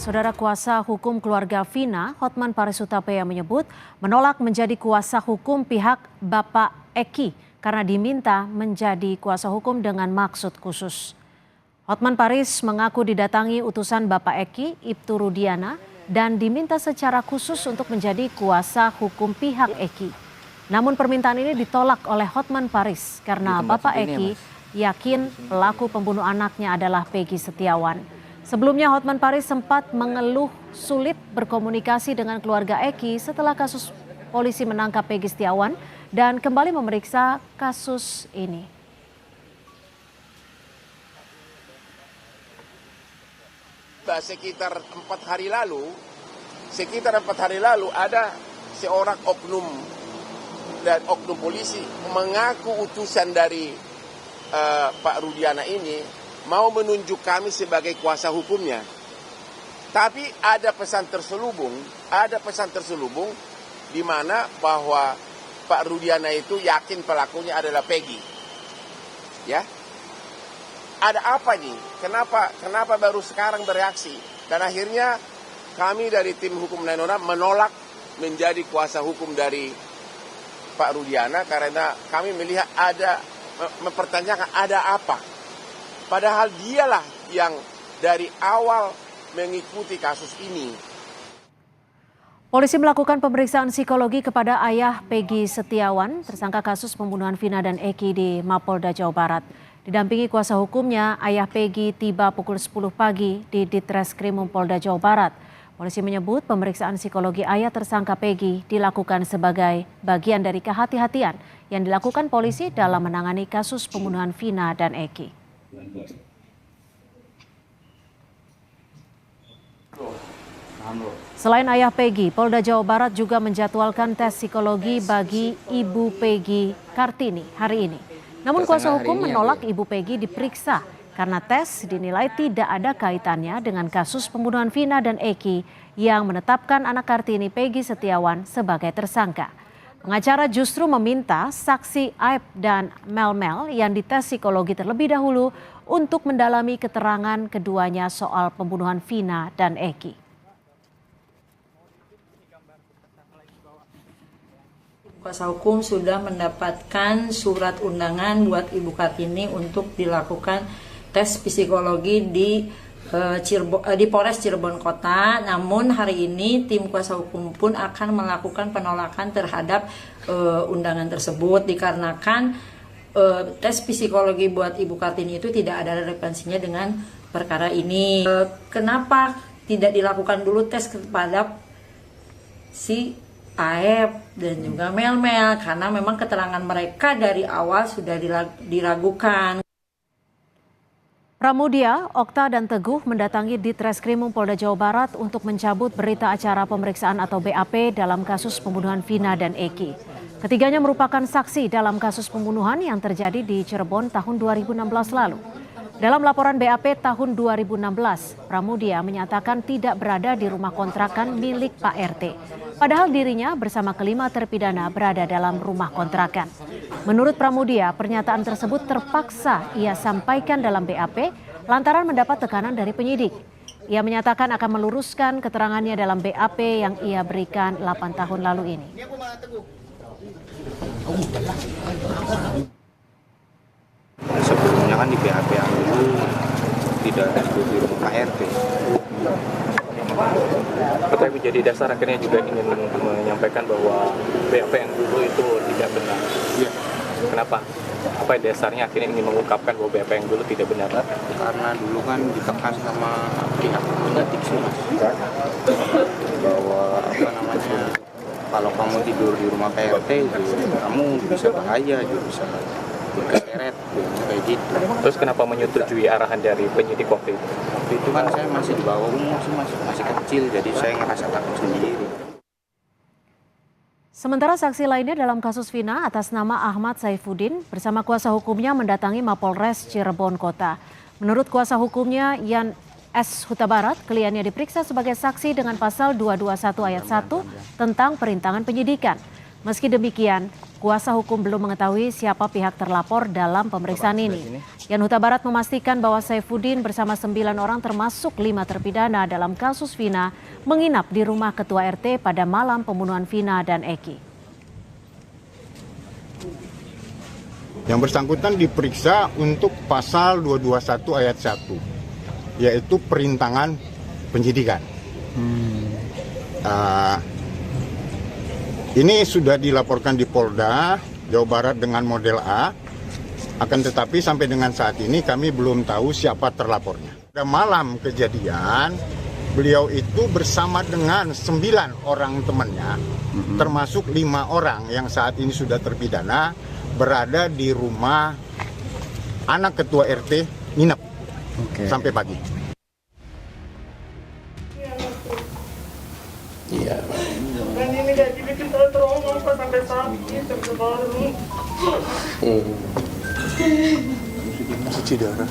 Saudara kuasa hukum keluarga Vina, Hotman Paris Hutapea menyebut menolak menjadi kuasa hukum pihak Bapak Eki karena diminta menjadi kuasa hukum dengan maksud khusus. Hotman Paris mengaku didatangi utusan Bapak Eki, Ibtu Rudiana, dan diminta secara khusus untuk menjadi kuasa hukum pihak Eki. Namun permintaan ini ditolak oleh Hotman Paris karena Bapak Eki yakin pelaku pembunuh anaknya adalah Peggy Setiawan. Sebelumnya Hotman Paris sempat mengeluh sulit berkomunikasi dengan keluarga Eki setelah kasus polisi menangkap Peggy Setiawan dan kembali memeriksa kasus ini. Sekitar 4 hari lalu ada seorang oknum dan oknum polisi mengaku utusan dari Pak Rudiana ini mau menunjuk kami sebagai kuasa hukumnya. Tapi ada pesan terselubung di mana bahwa Pak Rudiana itu yakin pelakunya adalah Peggy. Ya. Ada apa nih? Kenapa baru sekarang bereaksi? Dan akhirnya kami dari tim hukum Nainona menolak menjadi kuasa hukum dari Pak Rudiana karena kami melihat mempertanyakan ada apa. Padahal dialah yang dari awal mengikuti kasus ini. Polisi melakukan pemeriksaan psikologi kepada ayah Peggy Setiawan, tersangka kasus pembunuhan Vina dan Eki di Mapolda Jawa Barat. Didampingi kuasa hukumnya, ayah Peggy tiba pukul 10 pagi di Ditreskrimum Polda Jawa Barat. Polisi menyebut pemeriksaan psikologi ayah tersangka Peggy dilakukan sebagai bagian dari kehati-hatian yang dilakukan polisi dalam menangani kasus pembunuhan Vina dan Eki. Selain ayah Peggy, Polda Jawa Barat juga menjadwalkan tes psikologi bagi Ibu Peggy Kartini hari ini. Namun kuasa hukum menolak Ibu Peggy diperiksa karena tes dinilai tidak ada kaitannya dengan kasus pembunuhan Vina dan Eki yang menetapkan anak Kartini Peggy Setiawan sebagai tersangka. Pengacara justru meminta saksi Aib dan Mel yang dites psikologi terlebih dahulu untuk mendalami keterangan keduanya soal pembunuhan Vina dan Eki. Kuasa hukum sudah mendapatkan surat undangan buat Ibu Kartini untuk dilakukan tes psikologi di Polres Cirebon Kota. Namun hari ini tim kuasa hukum pun akan melakukan penolakan terhadap undangan tersebut dikarenakan tes psikologi buat Ibu Kartini itu tidak ada relevansinya dengan perkara ini. Kenapa tidak dilakukan dulu tes kepada si Aep dan juga Mel karena memang keterangan mereka dari awal sudah diragukan. Pramudia, Okta dan Teguh mendatangi Ditreskrimum Polda Jawa Barat untuk mencabut berita acara pemeriksaan atau BAP dalam kasus pembunuhan Vina dan Eki. Ketiganya merupakan saksi dalam kasus pembunuhan yang terjadi di Cirebon tahun 2016 lalu. Dalam laporan BAP tahun 2016, Pramudia menyatakan tidak berada di rumah kontrakan milik Pak RT. Padahal dirinya bersama kelima terpidana berada dalam rumah kontrakan. Menurut Pramudia, pernyataan tersebut terpaksa ia sampaikan dalam BAP lantaran mendapat tekanan dari penyidik. Ia menyatakan akan meluruskan keterangannya dalam BAP yang ia berikan 8 tahun lalu ini. Sebelumnya kan di BAP yang dulu tidak disebut di rumah Pak RT. Tetapi jadi dasar akhirnya juga ingin menyampaikan bahwa BAP yang dulu itu tidak benar. Iya. Kenapa? Apa dasarnya akhirnya ingin mengungkapkan bahwa BAP yang dulu tidak benar? Karena dulu kan ditekan sama pihak penyidik sih, bahwa kalau kamu tidur di rumah Pak RT, kamu bisa bahaya, juga bisa keseret, kayak gitu. Terus kenapa menyetujui arahan dari penyidik waktu itu? Waktu itu kan saya masih di bawah umur sih, masih kecil, jadi saya ngerasa takut sendiri. Sementara saksi lainnya dalam kasus Vina atas nama Ahmad Saifuddin bersama kuasa hukumnya mendatangi Mapolres Cirebon Kota. Menurut kuasa hukumnya Yan S. Huta Barat, kliennya diperiksa sebagai saksi dengan pasal 221 ayat 1 tentang perintangan penyidikan. Meski demikian, Kuasa hukum belum mengetahui siapa pihak terlapor dalam pemeriksaan ini. Yan Huta Barat memastikan bahwa Saifuddin bersama 9 orang termasuk 5 terpidana dalam kasus Vina menginap di rumah Ketua RT pada malam pembunuhan Vina dan Eki. Yang bersangkutan diperiksa untuk pasal 221 ayat 1, yaitu perintangan penyidikan. Ini sudah dilaporkan di Polda Jawa Barat dengan model A, akan tetapi sampai dengan saat ini kami belum tahu siapa terlapornya. Pada malam kejadian, beliau itu bersama dengan 9 orang temannya, termasuk 5 orang yang saat ini sudah terpidana, berada di rumah anak Ketua RT nginep sampai pagi. Iya. Dan ini gaji kita trauma sampai sakit terbaru. Cuci darah.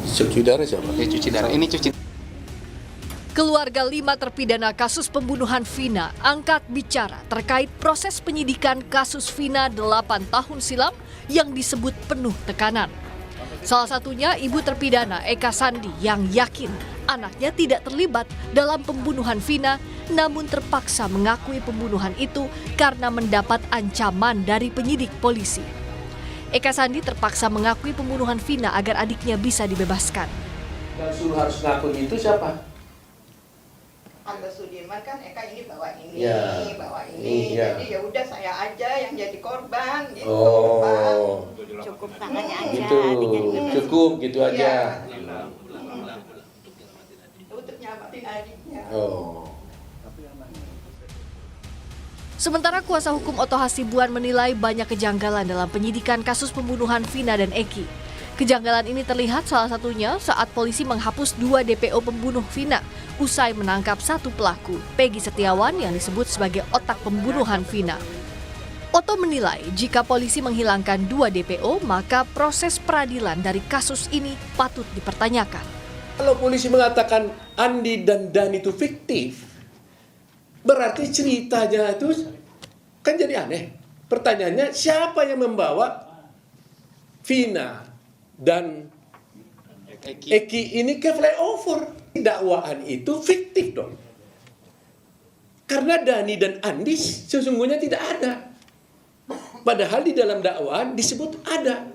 Cuci darah siapa? Cuci darah. Ini cuci. Keluarga 5 terpidana kasus pembunuhan Vina angkat bicara terkait proses penyidikan kasus Vina 8 tahun silam yang disebut penuh tekanan. Salah satunya ibu terpidana Eka Sandi yang yakin anaknya tidak terlibat dalam pembunuhan Vina, namun terpaksa mengakui pembunuhan itu karena mendapat ancaman dari penyidik polisi. Eka Sandi terpaksa mengakui pembunuhan Vina agar adiknya bisa dibebaskan. Yang suruh harus ngaku itu siapa? Anda Sudirman kan Eka ini bawa ini, Ya. bawa ini. Ya. Jadi ya udah saya aja yang jadi korban gitu. Oh, Cukup tangannya aja. gitu. Cukup gitu aja. Untuk nyamatin adiknya. Oh. Sementara kuasa hukum Oto Hasibuan menilai banyak kejanggalan dalam penyidikan kasus pembunuhan Vina dan Eki. Kejanggalan ini terlihat salah satunya saat polisi menghapus 2 DPO pembunuh Vina usai menangkap 1 pelaku, Peggy Setiawan yang disebut sebagai otak pembunuhan Vina. Oto menilai jika polisi menghilangkan 2 DPO, maka proses peradilan dari kasus ini patut dipertanyakan. Kalau polisi mengatakan Andi dan Dan itu fiktif, berarti ceritanya itu kan jadi aneh. Pertanyaannya, siapa yang membawa Vina dan Eki ini ke flyover? Dakwaan itu fiktif dong. Karena Dani dan Andi sesungguhnya tidak ada. Padahal di dalam dakwaan disebut ada.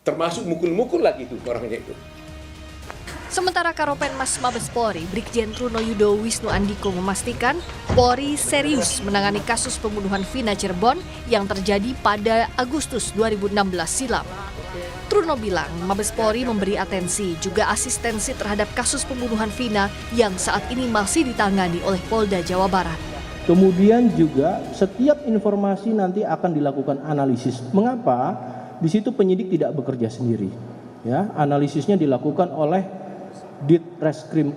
Termasuk mukul-mukul lagi itu orangnya itu. Sementara Karopenmas Mabes Polri, Brigjen Truno Yudo Wisnu Andiko memastikan Polri serius menangani kasus pembunuhan Vina Cirebon yang terjadi pada Agustus 2016 silam. Truno bilang Mabes Polri memberi atensi juga asistensi terhadap kasus pembunuhan Vina yang saat ini masih ditangani oleh Polda Jawa Barat. Kemudian juga setiap informasi nanti akan dilakukan analisis. Mengapa? Di situ penyidik tidak bekerja sendiri. Ya, analisisnya dilakukan oleh Ditreskrim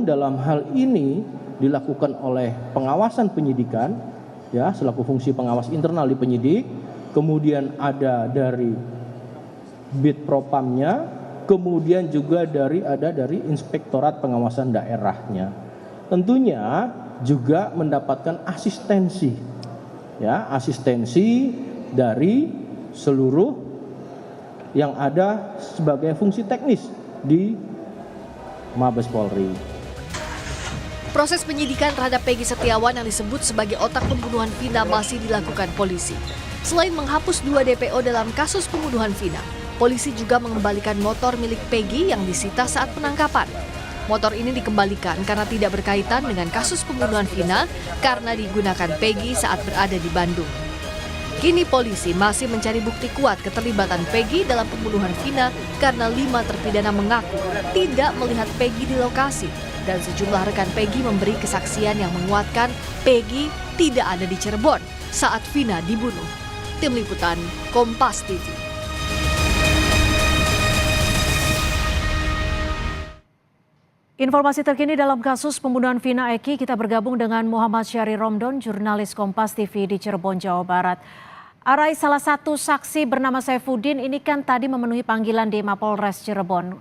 dalam hal ini dilakukan oleh pengawasan penyidikan, ya, selaku fungsi pengawas internal di penyidik. Kemudian ada dari Bid Propamnya, kemudian juga ada dari Inspektorat Pengawasan Daerahnya. Tentunya juga mendapatkan asistensi, ya, asistensi dari seluruh yang ada sebagai fungsi teknis di Mabes Polri. Proses penyidikan terhadap Peggy Setiawan yang disebut sebagai otak pembunuhan Vina masih dilakukan polisi. Selain menghapus 2 DPO dalam kasus pembunuhan Vina, polisi juga mengembalikan motor milik Peggy yang disita saat penangkapan. Motor ini dikembalikan karena tidak berkaitan dengan kasus pembunuhan Vina karena digunakan Peggy saat berada di Bandung. Kini polisi masih mencari bukti kuat keterlibatan Peggy dalam pembunuhan Vina karena 5 terpidana mengaku tidak melihat Peggy di lokasi dan sejumlah rekan Peggy memberi kesaksian yang menguatkan Peggy tidak ada di Cirebon saat Vina dibunuh. Tim Liputan Kompas TV. Informasi terkini dalam kasus pembunuhan Vina Eki, kita bergabung dengan Muhammad Syahri Romdon, jurnalis Kompas TV di Cirebon, Jawa Barat. Arai, salah satu saksi bernama Saifuddin ini kan tadi memenuhi panggilan di Mapolres Cirebon.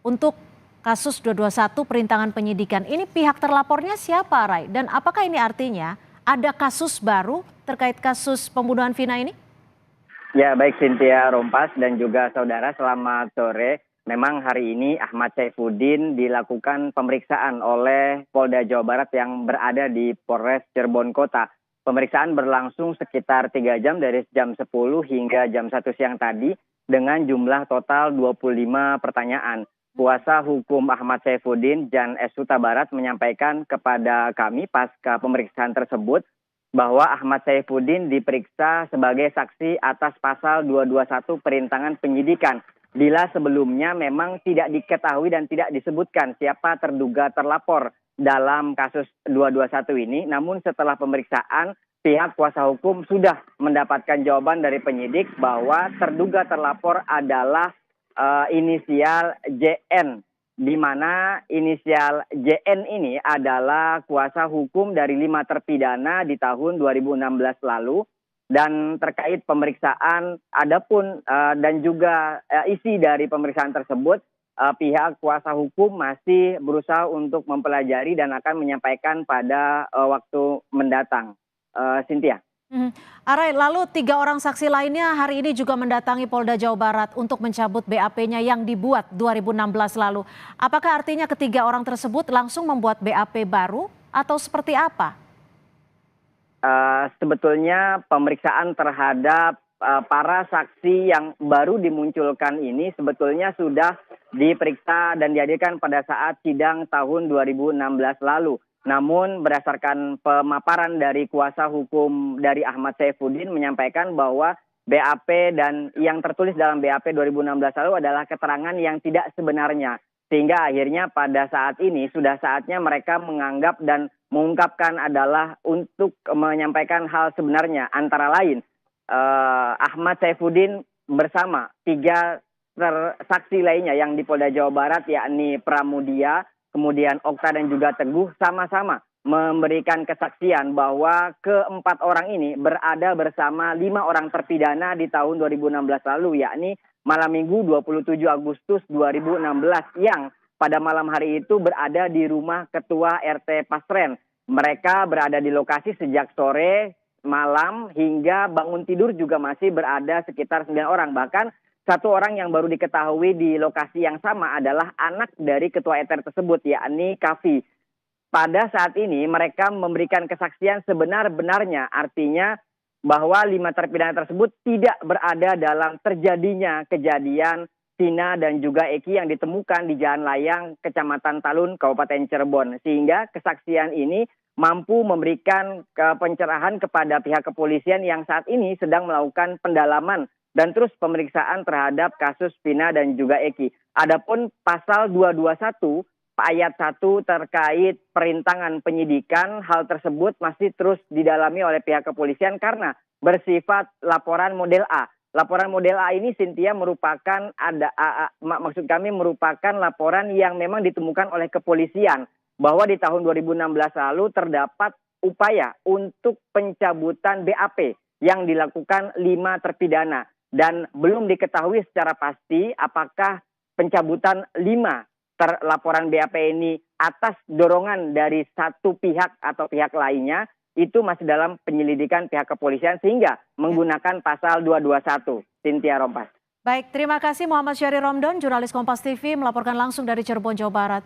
Untuk kasus 221 perintangan penyidikan, ini pihak terlapornya siapa, Arai? Dan apakah ini artinya ada kasus baru terkait kasus pembunuhan Vina ini? Ya, baik Cynthia Rompas dan juga saudara, selamat sore. Memang hari ini Ahmad Saifuddin dilakukan pemeriksaan oleh Polda Jawa Barat yang berada di Polres Cirebon Kota. Pemeriksaan berlangsung sekitar 3 jam dari jam 10 hingga jam 1 siang tadi dengan jumlah total 25 pertanyaan. Kuasa hukum Ahmad Saifuddin, Jan S. Huta Barat, menyampaikan kepada kami pasca pemeriksaan tersebut bahwa Ahmad Saifuddin diperiksa sebagai saksi atas pasal 221 perintangan penyidikan. Bila sebelumnya memang tidak diketahui dan tidak disebutkan siapa terduga terlapor dalam kasus 221 ini, namun setelah pemeriksaan pihak kuasa hukum sudah mendapatkan jawaban dari penyidik bahwa terduga terlapor adalah inisial JN, di mana inisial JN ini adalah kuasa hukum dari 5 terpidana di tahun 2016 lalu. Dan terkait pemeriksaan, adapun dan juga isi dari pemeriksaan tersebut, pihak kuasa hukum masih berusaha untuk mempelajari dan akan menyampaikan pada waktu mendatang. Cynthia. Arai, lalu 3 orang saksi lainnya hari ini juga mendatangi Polda Jawa Barat untuk mencabut BAP-nya yang dibuat 2016 lalu. Apakah artinya ketiga orang tersebut langsung membuat BAP baru atau seperti apa? Sebetulnya pemeriksaan terhadap para saksi yang baru dimunculkan ini sebetulnya sudah diperiksa dan dihadirkan pada saat sidang tahun 2016 lalu. Namun berdasarkan pemaparan dari kuasa hukum dari Ahmad Saifuddin menyampaikan bahwa BAP dan yang tertulis dalam BAP 2016 lalu adalah keterangan yang tidak sebenarnya. Sehingga akhirnya pada saat ini sudah saatnya mereka menganggap dan mengungkapkan adalah untuk menyampaikan hal sebenarnya. Antara lain Ahmad Saifuddin bersama 3 saksi lainnya yang di Polda Jawa Barat, yakni Pramudia, kemudian Okta dan juga Teguh, sama-sama memberikan kesaksian bahwa ke-4 orang ini berada bersama 5 orang terpidana di tahun 2016 lalu, yakni malam Minggu 27 Agustus 2016 yang pada malam hari itu berada di rumah Ketua RT Pasren. Mereka berada di lokasi sejak sore, malam, hingga bangun tidur juga masih berada sekitar 9 orang. Bahkan 1 orang yang baru diketahui di lokasi yang sama adalah anak dari Ketua RT tersebut, yakni Kavi. Pada saat ini mereka memberikan kesaksian sebenar-benarnya, artinya bahwa 5 terpidana tersebut tidak berada dalam terjadinya kejadian Vina dan juga Eki yang ditemukan di Jalan Layang, Kecamatan Talun, Kabupaten Cirebon. Sehingga kesaksian ini mampu memberikan pencerahan kepada pihak kepolisian yang saat ini sedang melakukan pendalaman dan terus pemeriksaan terhadap kasus Vina dan juga Eki. Adapun pasal 221 ayat 1 terkait perintangan penyidikan, hal tersebut masih terus didalami oleh pihak kepolisian karena bersifat laporan model A. Laporan model A ini, Cynthia, merupakan maksud kami merupakan laporan yang memang ditemukan oleh kepolisian bahwa di tahun 2016 lalu terdapat upaya untuk pencabutan BAP yang dilakukan 5 terpidana. Dan belum diketahui secara pasti apakah pencabutan 5 laporan BAP ini atas dorongan dari satu pihak atau pihak lainnya, itu masih dalam penyelidikan pihak kepolisian sehingga menggunakan pasal 221. Cynthia Rompas. Baik, terima kasih Muhammad Syahri Romdon, jurnalis Kompas TV melaporkan langsung dari Cirebon, Jawa Barat.